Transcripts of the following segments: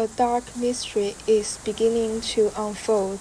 A dark mystery is beginning to unfold.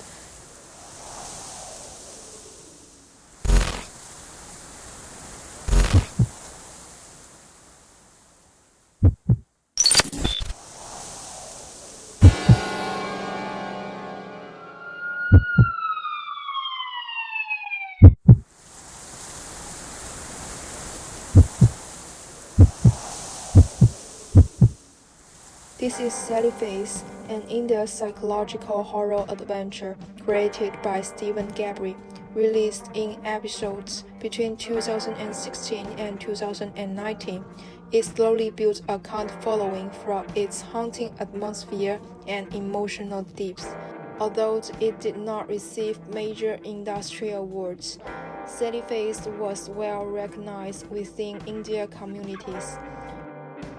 This is Sallyface, an Indian psychological horror adventure created by Stephen Gabry, released in episodes between 2016 and 2019. It slowly built a cult following from its haunting atmosphere and emotional depth. Although it did not receive major industry awards, Sallyface was well recognized within Indian communities.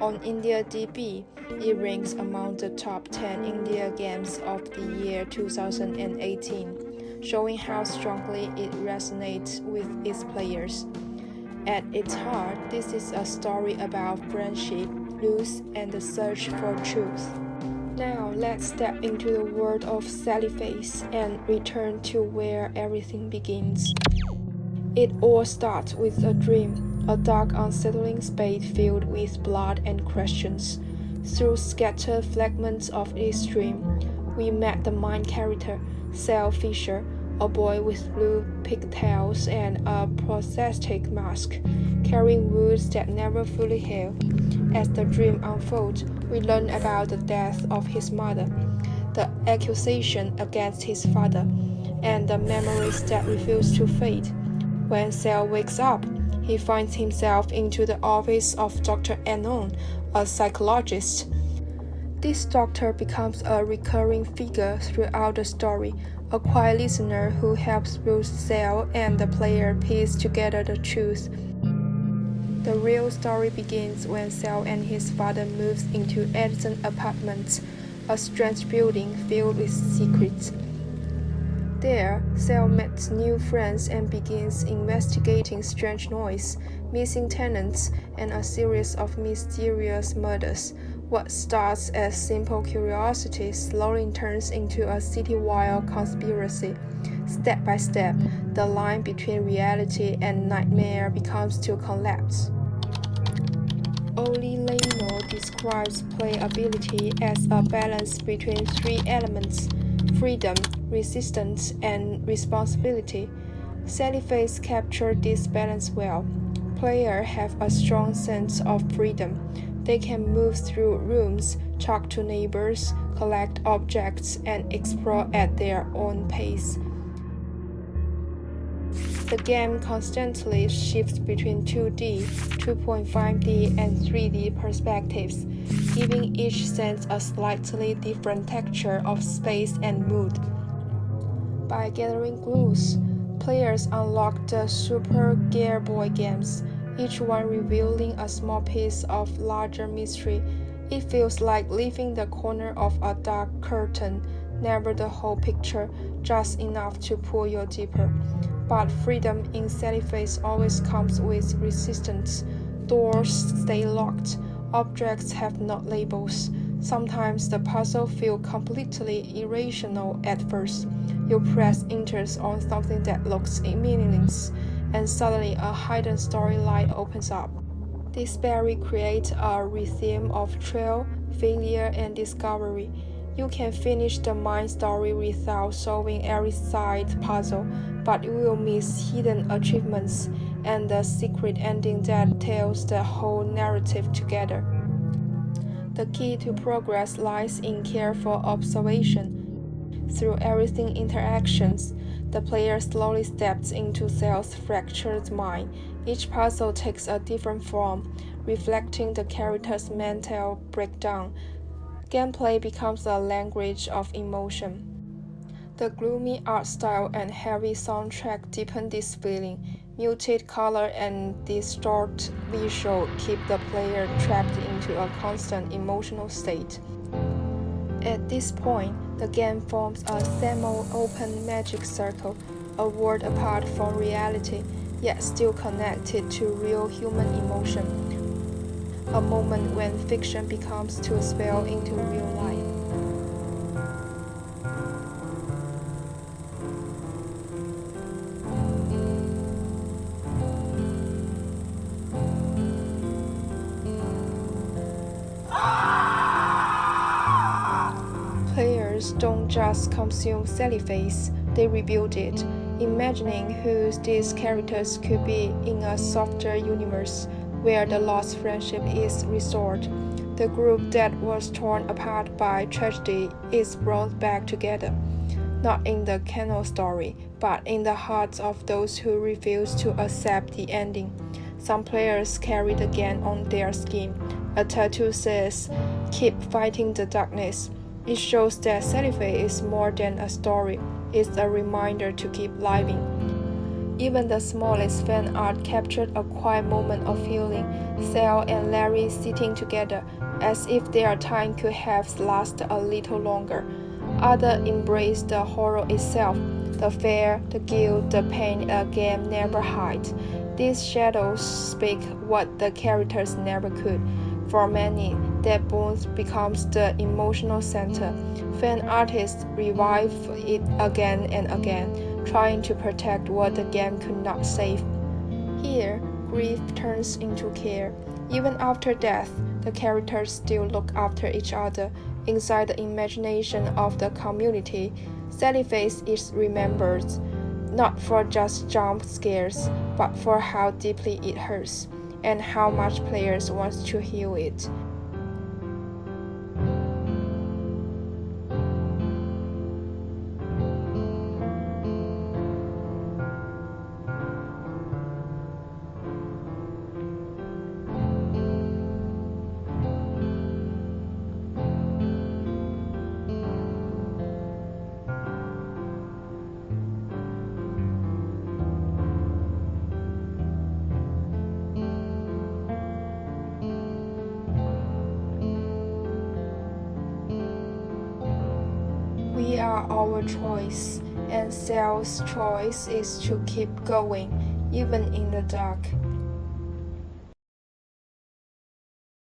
On IndiaDB, it ranks among the top 10 India games of the year 2018, showing how strongly it resonates with its players. At its heart, this is a story about friendship, loss, and the search for truth. Now let's step into the world of Sallyface and return to where everything begins. It all starts with a dream, a dark, unsettling space filled with blood and questions. Through scattered fragments of this dream, we met the main character, Sal Fisher, a boy with blue pigtails and a prosthetic mask, carrying wounds that never fully heal. As the dream unfolds, we learn about the death of his mother, the accusation against his father, and the memories that refuse to fade. When Sal wakes up, he finds himself into the office of Dr. Anon, a psychologist. This doctor becomes a recurring figure throughout the story, a quiet listener who helps both Sal and the player piece together the truth. The real story begins when Sal and his father moves into Edison Apartments, a strange building filled with secrets. There, Sal meets new friends and begins investigating strange noise, missing tenants, and a series of mysterious murders. What starts as simple curiosity slowly turns into a citywide conspiracy. Step by step, the line between reality and nightmare becomes to collapse. Oli Leno describes playability as a balance between three elements: freedom, resistance, and responsibility. Sallyface captured this balance well. Players have a strong sense of freedom. They can move through rooms, talk to neighbors, collect objects, and explore at their own pace. The game constantly shifts between 2D, 2.5D, and 3D perspectives, giving each sense a slightly different texture of space and mood. By gathering clues, players unlock the Super Game Boy games, each one revealing a small piece of larger mystery. It feels like lifting the corner of a dark curtain, never the whole picture, just enough to pull you deeper. But freedom in Sallyface always comes with resistance. Doors stay locked, objects have no labels. Sometimes the puzzle feels completely irrational at first. You press enter on something that looks meaningless, and suddenly a hidden storyline opens up. This berry creates a rhythm of trial, failure, and discovery. You can finish the main story without solving every side puzzle, but you will miss hidden achievements and the secret ending that tells the whole narrative together. The key to progress lies in careful observation. Through everything interactions, the player slowly steps into Sal's fractured mind. Each puzzle takes a different form, reflecting the character's mental breakdown. Gameplay becomes a language of emotion. The gloomy art style and heavy soundtrack deepen this feeling. Muted color and distorted visual keep the player trapped into a constant emotional state. At this point, the game forms a semi-open magic circle, a world apart from reality, yet still connected to real human emotion. A moment when fiction becomes to spill into real life. players don't just consume Sallyface, they rebuild it, imagining who these characters could be in a softer universe where the lost friendship is restored. The group that was torn apart by tragedy is brought back together, not in the canon story, but in the hearts of those who refuse to accept the ending. Some players carry the gang on their skin. A tattoo says, "Keep fighting the darkness." It shows that Sallyface is more than a story, it's a reminder to keep living. Even the smallest fan art captured a quiet moment of healing, Sal and Larry sitting together, as if their time could have lasted a little longer. Others embrace the horror itself, the fear, the guilt, the pain a game never hides. These shadows speak what the characters never could. For many, that bond becomes the emotional center. Fan artists revive it again and again, trying to protect what the game could not save. Here, grief turns into care. Even after death, the characters still look after each other. Inside the imagination of the community, Sallyface is remembered, not for just jump scares, but for how deeply it hurts, and how much players want to heal it. We are our choice, and Sal's choice is to keep going, even in the dark.